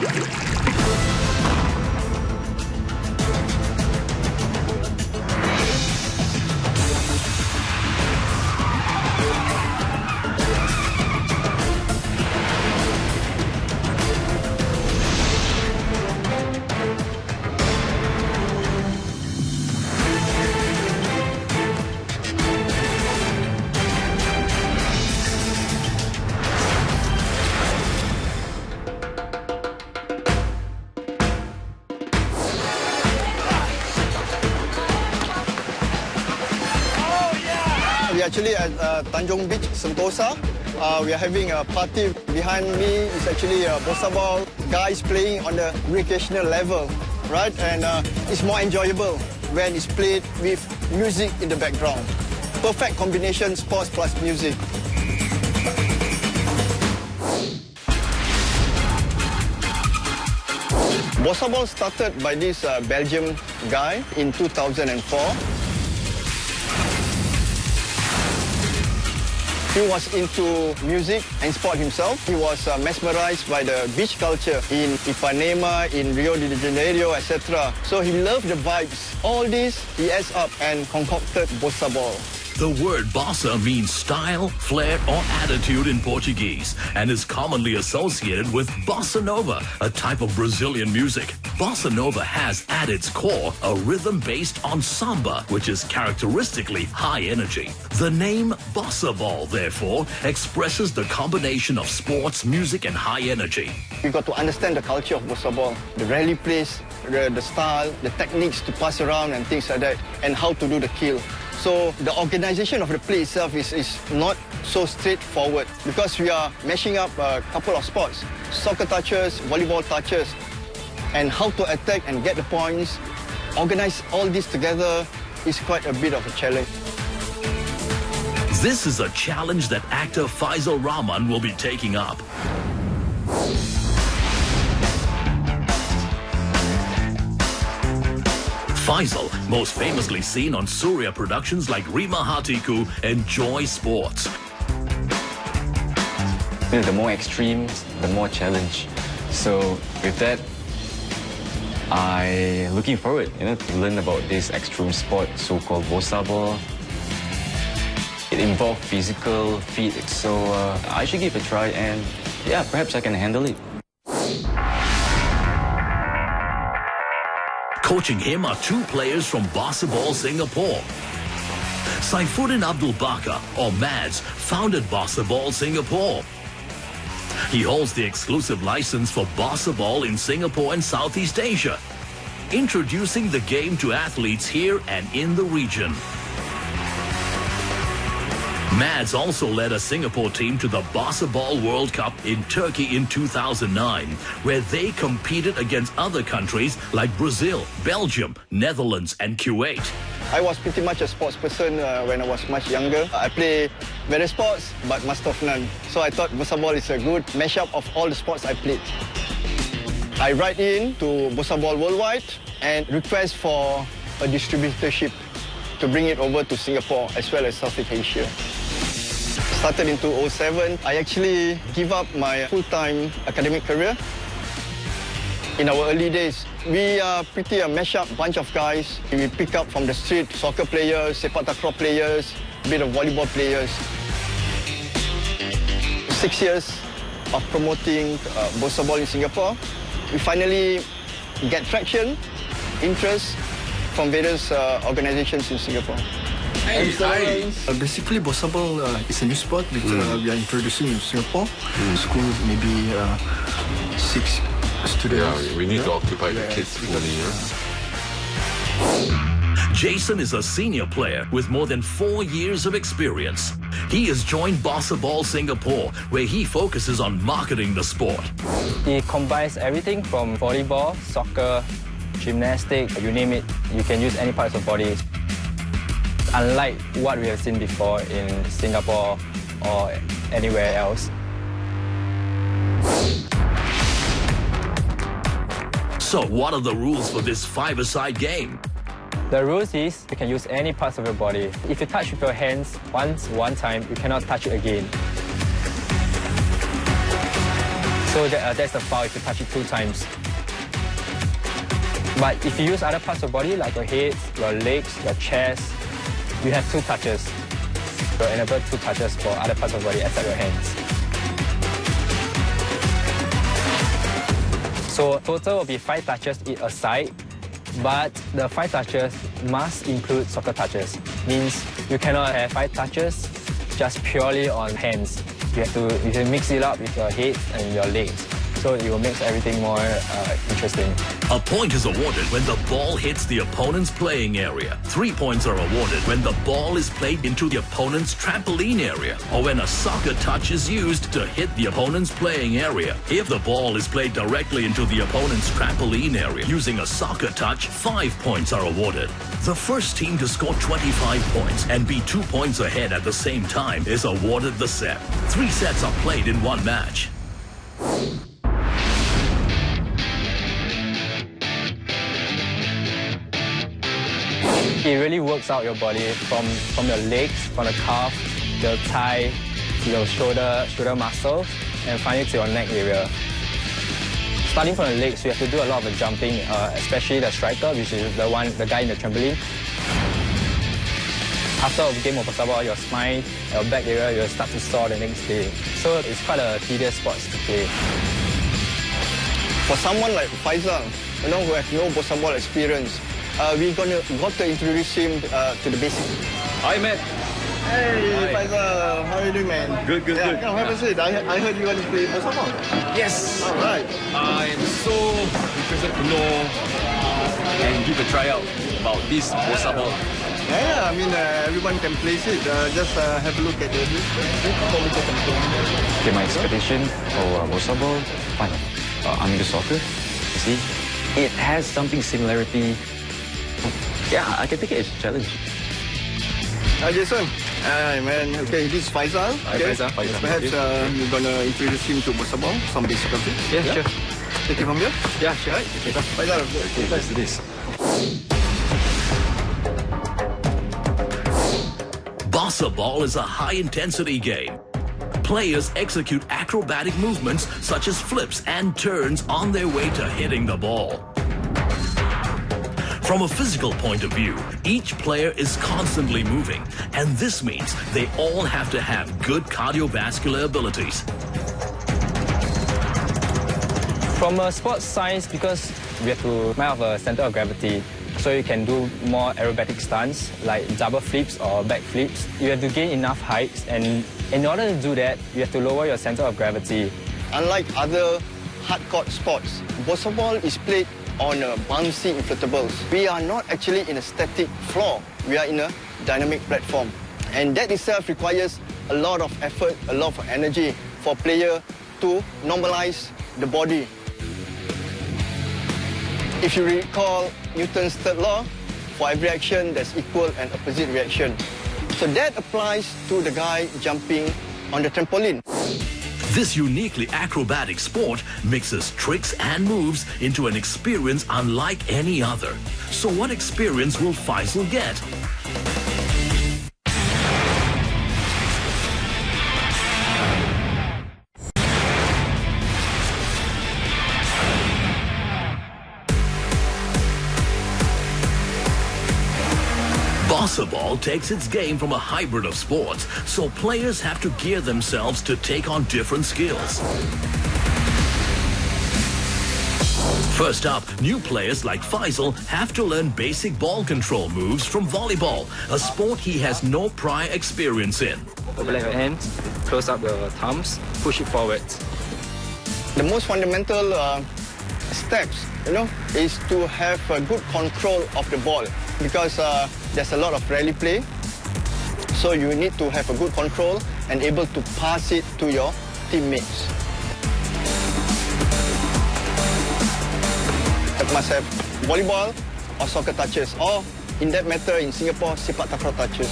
We are actually at Tanjung Beach, Sentosa. We are having a party. Behind me is actually Bossaball, guys playing on the recreational level, right? And it's more enjoyable when it's played with music in the background. Perfect combination, sports plus music. Bossaball started by this Belgian guy in 2004. He was into music and sport himself. He was mesmerized by the beach culture in Ipanema, in Rio de Janeiro, etc. So he loved the vibes. All this he adds up and concocted Bossaball. The word bossa means style, flair, or attitude in Portuguese and is commonly associated with bossa nova, a type of Brazilian music. Bossa nova has at its core a rhythm based on samba, which is characteristically high energy. The name Bossaball, therefore, expresses the combination of sports, music, and high energy. You got to understand the culture of Bossaball, the rally plays, the style, the techniques to pass around and things like that, and how to do the kill. So the organization of the play itself is not so straightforward because we are mashing up a couple of sports, soccer touches, volleyball touches, and how to attack and get the points, organize all this together is quite a bit of a challenge. This is a challenge that actor Faizal Rahman will be taking up. Faizal, most famously seen on Surya productions like Rima Hatiku and Joy Sports. The more extreme, the more challenge. So with that, I'm looking forward, to learn about this extreme sport, so-called Bossaball. It involves physical feat, so I should give it a try, and yeah, perhaps I can handle it. Coaching him are two players from Bossaball Singapore. Saifuddin Abdul Bakar, or Mads, founded Bossaball Singapore. He holds the exclusive license for Bossaball in Singapore and Southeast Asia, introducing the game to athletes here and in the region. Mads also led a Singapore team to the Bossaball World Cup in Turkey in 2009, where they competed against other countries like Brazil, Belgium, Netherlands, and Kuwait. I was pretty much a sports person when I was much younger. I play various sports, but master of none. So I thought Bossaball is a good mashup of all the sports I played. I write in to Bossaball Worldwide and request for a distributorship to bring it over to Singapore as well as Southeast Asia. Started in 2007. I actually give up my full-time academic career. In our early days, we are pretty a mash-up bunch of guys. We pick up from the street soccer players, sepak takraw players, a bit of volleyball players. 6 years of promoting Bossaball in Singapore, we finally get traction, interest from various organizations in Singapore. Basically, Bossaball is a new sport which we are introducing in Singapore. School, maybe 6 students. Yeah, we need to occupy the kids fully. Jason is a senior player with more than 4 years of experience. He has joined Bossaball Singapore, where he focuses on marketing the sport. He combines everything from volleyball, soccer, gymnastics, you name it. You can use any parts of the body. Unlike what we have seen before in Singapore or anywhere else. So what are the rules for this five-a-side game? The rules is you can use any parts of your body. If you touch with your hands one time, you cannot touch it again. So So that's the foul if you touch it 2 times. But if you use other parts of the body, like your head, your legs, your chest, you have 2 touches. So enable 2 touches for other parts of the body except your hands. So total will be 5 touches a side, but the 5 touches must include soccer touches. Means you cannot have 5 touches just purely on hands. You have to mix it up with your head and your legs. So it will make everything more interesting. A point is awarded when the ball hits the opponent's playing area. 3 points are awarded when the ball is played into the opponent's trampoline area, or when a soccer touch is used to hit the opponent's playing area. If the ball is played directly into the opponent's trampoline area using a soccer touch, 5 points are awarded. The first team to score 25 points and be 2 points ahead at the same time is awarded the set. 3 sets are played in one match. It really works out your body from your legs, from the calf, your thigh, to your shoulder muscles, and finally to your neck area. Starting from the legs, you have to do a lot of the jumping, especially the striker, which is the guy in the trampoline. After a game of Bossaball, your spine, your back area, you'll start to sore the next day. So it's quite a tedious sport to play. For someone like Faizal, who has no Bossaball experience, we're got to introduce him to the basics. Hi, Matt. Hey, Faizal, how are you doing, man? Good. Come have a seat. I heard you want to play Bossaball. Yes. All right. I am so interested to know and give a tryout about this Bossaball. Yeah, I mean, everyone can play it. Just have a look at the Okay, my expectation for Bossaball, fun. I'm into soccer, you see. It has something similarity. Yeah, I can take it as a challenge. Hi, Jason. Hi, man. Okay, this is Faizal. Hi, Faizal. Perhaps you're going to introduce him to Bossaball, some basic of it. Yeah, sure. Take it from here? Yeah, sure. Right? Okay. Faizal, Okay, let's do this. Bossaball is a high-intensity game. Players execute acrobatic movements such as flips and turns on their way to hitting the ball. From a physical point of view, each player is constantly moving, and this means they all have to have good cardiovascular abilities. From a sports science, because we have to have a center of gravity, so you can do more aerobatic stunts like double flips or back flips. You have to gain enough height, and in order to do that, you have to lower your center of gravity. Unlike other hardcore sports, Bossaball is played on bouncy inflatables. We are not actually in a static floor. We are in a dynamic platform. And that itself requires a lot of effort, a lot of energy for a player to normalize the body. If you recall Newton's third law, for every action, there's equal and opposite reaction. So that applies to the guy jumping on the trampoline. This uniquely acrobatic sport mixes tricks and moves into an experience unlike any other. So what experience will Faizal get? Bossaball takes its game from a hybrid of sports, so players have to gear themselves to take on different skills. First up, new players like Faizal have to learn basic ball control moves from volleyball, a sport he has no prior experience in. Overlap your hands, close up your thumbs, push it forward. The most fundamental steps, is to have a good control of the ball, because there's a lot of rally play. So you need to have a good control and able to pass it to your teammates. You must have volleyball or soccer touches, or in that matter in Singapore, sepak takraw touches.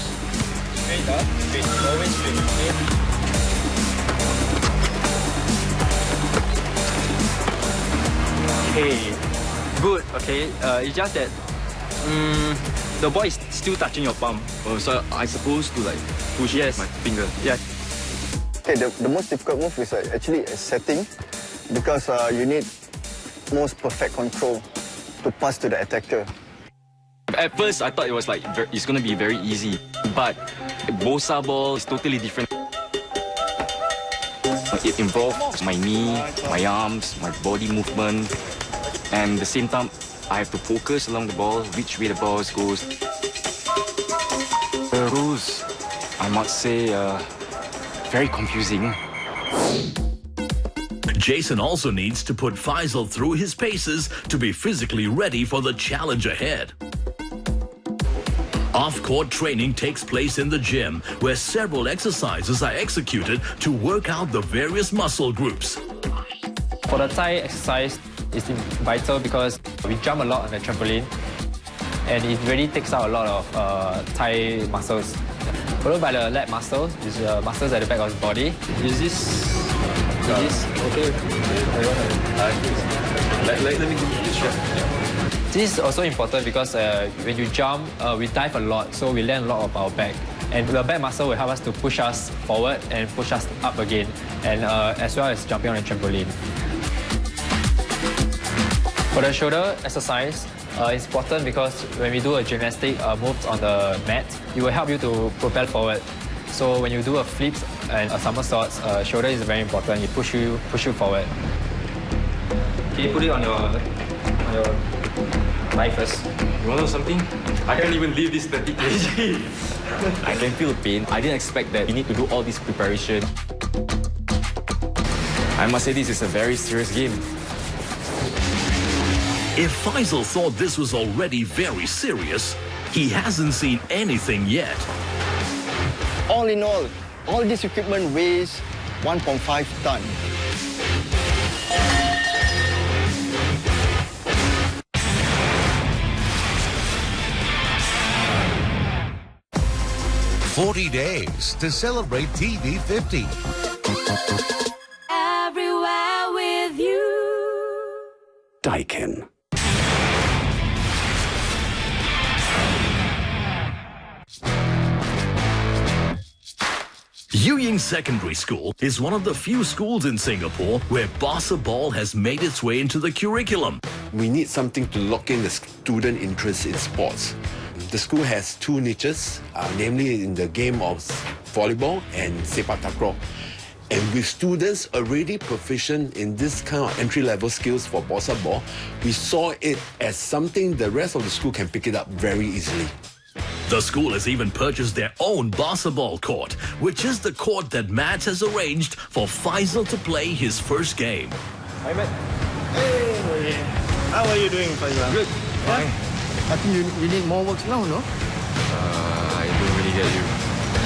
Straight up, straight, always straight. Okay, good, okay. It's just that the ball is still touching your palm. Oh, so I supposed to like push it with my finger? Yes. Okay, the most difficult move is actually setting because you need most perfect control to pass to the attacker. At first, I thought it was like it's going to be very easy, but Bossaball is totally different. It involves my knee, my arms, my body movement, and at the same time, I have to focus along the ball, which way the ball goes. The rules, I must say, very confusing. Jason also needs to put Faizal through his paces to be physically ready for the challenge ahead. Off-court training takes place in the gym, where several exercises are executed to work out the various muscle groups. For the thigh exercise, it's vital because we jump a lot on the trampoline, and it really takes out a lot of thigh muscles. Followed by the lat muscles, is the muscles at the back of the body. Is this okay? Let me do this shot. This is also important because when you jump, we dive a lot, so we land a lot of our back. And the back muscle will help us to push us forward and push us up again, and as well as jumping on a trampoline. For the shoulder exercise, it's important because when we do a gymnastic moves on the mat, it will help you to propel forward. So when you do a flip and a somersault, shoulder is very important. It push you forward. Can you put it on your thigh first? You want to know something? I can't even leave this 30 kg. I can feel the pain. I didn't expect that you need to do all this preparation. I must say this is a very serious game. If Faizal thought this was already very serious, he hasn't seen anything yet. All in all this equipment weighs 1.5 tons. "40 days to celebrate TV 50. Everywhere with you. Daikin. Yuying Secondary School is one of the few schools in Singapore where Bossaball has made its way into the curriculum. We need something to lock in the student interest in sports. The school has two niches, namely in the game of volleyball and sepak takraw. And with students already proficient in this kind of entry-level skills for Bossaball, we saw it as something the rest of the school can pick it up very easily. The school has even purchased their own Bossaball court, which is the court that Matt has arranged for Faizal to play his first game. Hi, Matt. Hey, how are you doing, Faizal? Good. Fine. I think you need more work now, no? I don't really get you.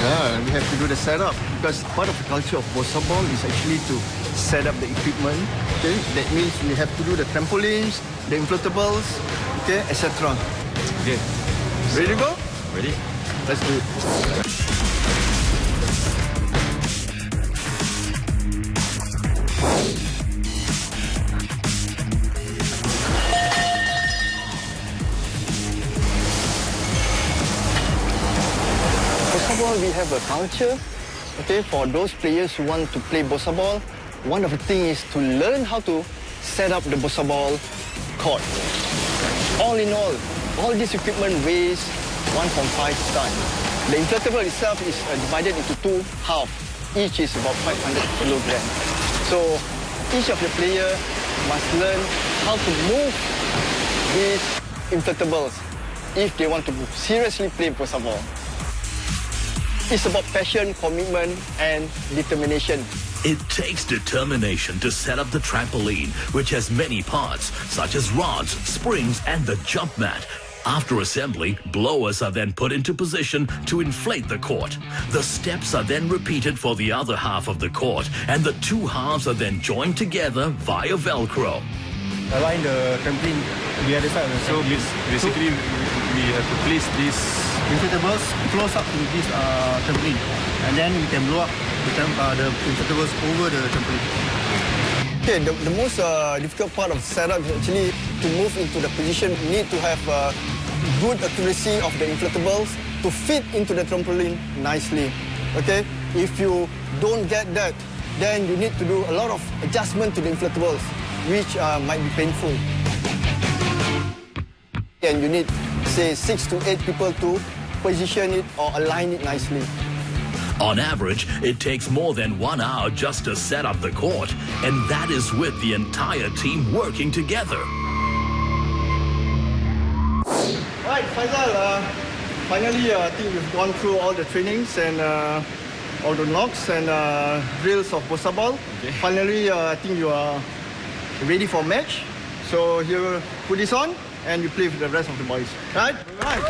Yeah, we have to do the setup because part of the culture of Bossaball is actually to set up the equipment. Okay, that means we have to do the trampolines, the inflatables, okay, etc. Okay. Ready to go? Ready? Let's do it. Bossaball, we have a culture, okay, for those players who want to play Bossaball. One of the things is to learn how to set up the Bossaball court. All in all this equipment weighs 1.5 tons. The inflatable itself is divided into two halves. Each is about 500 kilograms. So each of the players must learn how to move these inflatables if they want to seriously play Bossaball. It's about passion, commitment, and determination. It takes determination to set up the trampoline, which has many parts, such as rods, springs, and the jump mat. After assembly, blowers are then put into position to inflate the court. The steps are then repeated for the other half of the court, and the two halves are then joined together via Velcro. Align the trampoline the other side. So basically, we have to place this Inflatables close up to this trampoline, and then we can blow up the inflatables over the trampoline. Okay, the most difficult part of the setup is actually to move into the position. You need to have good accuracy of the inflatables to fit into the trampoline nicely. Okay, if you don't get that, then you need to do a lot of adjustment to the inflatables, which might be painful. And you need, say, 6 to 8 people to position it or align it nicely. On average, it takes more than 1 hour just to set up the court, and that is with the entire team working together. Right, Faizal, finally I think we've gone through all the trainings and all the knocks and drills of Bossaball. Okay. Finally, I think you are ready for a match. So here, put this on and you play with the rest of the boys. Right? Right.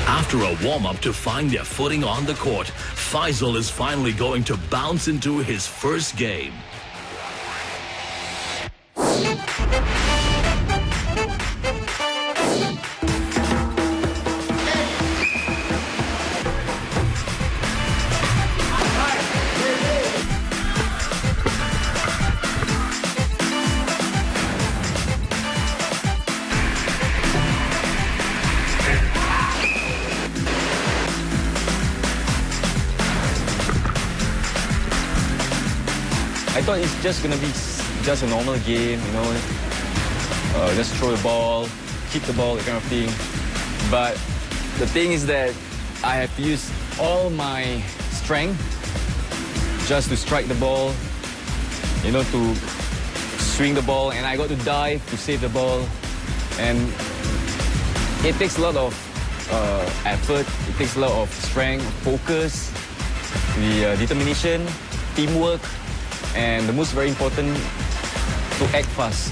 After a warm-up to find their footing on the court, Faizal is finally going to bounce into his first game. I thought it's just gonna be just a normal game, you know, just throw the ball, keep the ball, that kind of thing. But the thing is that I have to use all my strength just to strike the ball, you know, to swing the ball, and I got to dive to save the ball. And it takes a lot of effort, it takes a lot of strength, focus, the determination, teamwork, and the most very important, to act fast.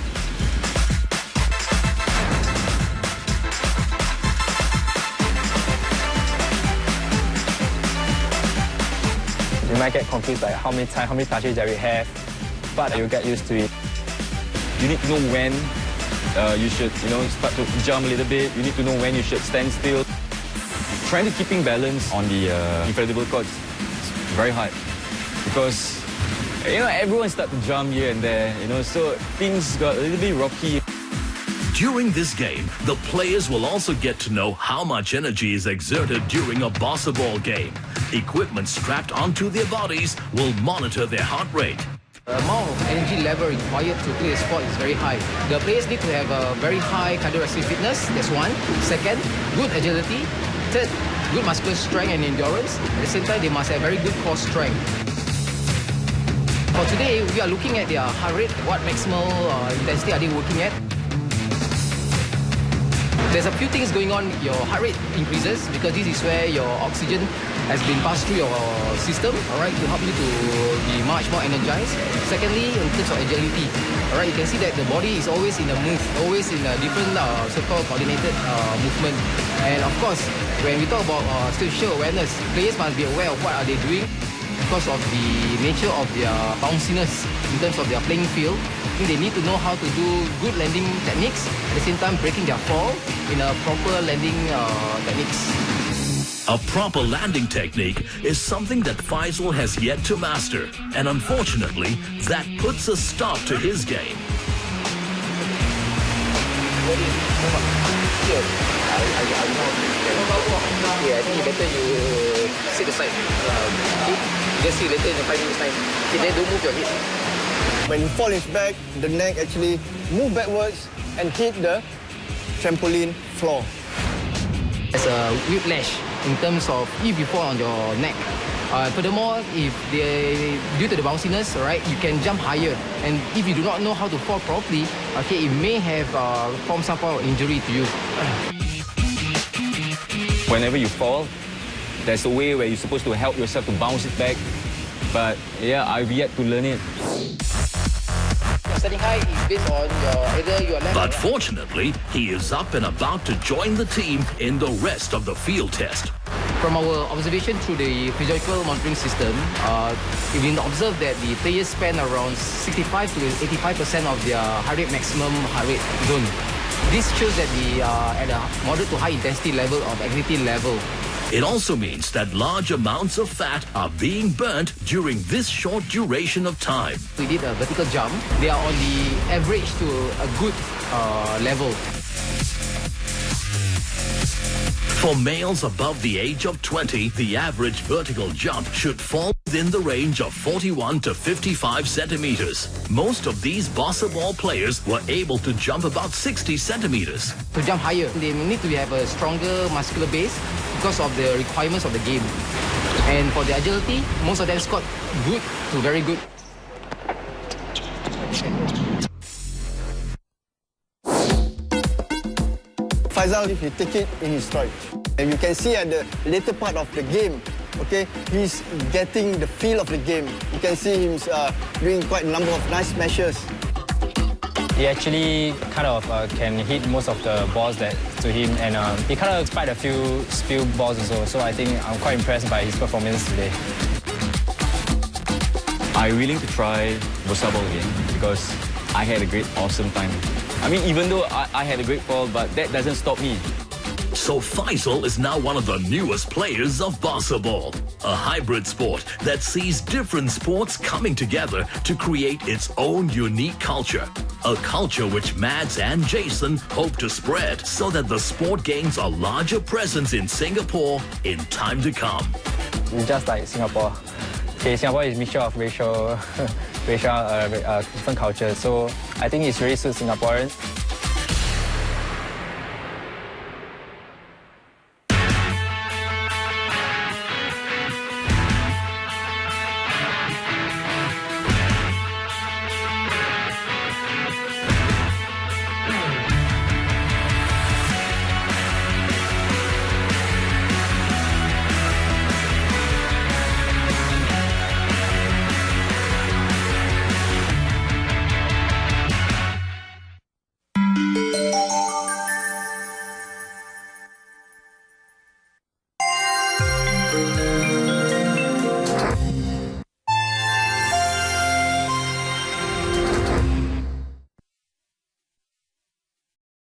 You might get confused by how many touches that we have, but you'll get used to it. You need to know when you should, you know, start to jump a little bit. You need to know when you should stand still. Trying to keeping balance on the inflatable court is very hard because, you know, everyone starts to jump here and there, you know, so things got a little bit rocky. During this game, the players will also get to know how much energy is exerted during a Bossaball game. Equipment strapped onto their bodies will monitor their heart rate. The amount of energy level required to play a sport is very high. The players need to have a very high cardiovascular fitness, that's one. Second, good agility. Third, good muscular strength and endurance. At the same time, they must have very good core strength. For today, we are looking at their heart rate, what maximal intensity are they working at. There's a few things going on. Your heart rate increases because this is where your oxygen has been passed through your system, all right, to help you to be much more energized. Secondly, in terms of agility, all right, you can see that the body is always in a move, always in a different so-called coordinated movement. And of course, when we talk about situational awareness, players must be aware of what are they doing because of the nature of their bounciness in terms of their playing field. They need to know how to do good landing techniques, at the same time breaking their fall in a proper landing techniques. A proper landing technique is something that Faizal has yet to master, and unfortunately, that puts a stop to his game. Yeah, I think better you sit aside. Just see later in 5 minutes time. Okay, then don't move your head. When you fall his back, the neck actually move backwards and hit the trampoline floor. There's a whiplash in terms of if you fall on your neck. Furthermore, if due to the bounciness, right, you can jump higher. And if you do not know how to fall properly, okay, it may have formed some form of injury to you. Whenever you fall, there's a way where you're supposed to help yourself to bounce it back. But yeah, I've yet to learn it. Standing high is based on either your left. But fortunately, he is up and about to join the team in the rest of the field test. From our observation through the physiological monitoring system, we've been observed that the players spend around 65 to 85% of their heart rate maximum heart rate zone. This shows that we are at a moderate to high intensity level of activity level. It also means that large amounts of fat are being burnt during this short duration of time. We did a vertical jump. They are on the average to a good level. For males above the age of 20, the average vertical jump should fall within the range of 41 to 55 centimeters. Most of these Bossaball players were able to jump about 60 centimeters. To jump higher, they need to have a stronger muscular base because of the requirements of the game. And for the agility, most of them scored good to very good. Faizal, he take it in his stride. And you can see at the later part of the game, okay, he's getting the feel of the game. You can see him doing quite a number of nice smashes. He actually kind of can hit most of the balls that to him, and he kind of spied a few spill balls also. So I think I'm quite impressed by his performance today. I'm willing to try Bossaball again because I had a great, awesome time. I mean, even though I had a great fall, but that doesn't stop me. So Faizal is now one of the newest players of Bossaball, a hybrid sport that sees different sports coming together to create its own unique culture. A culture which Mads and Jason hope to spread so that the sport gains a larger presence in Singapore in time to come. It's just like Singapore. Okay, Singapore is a mixture of different cultures, so I think it really suits Singaporeans.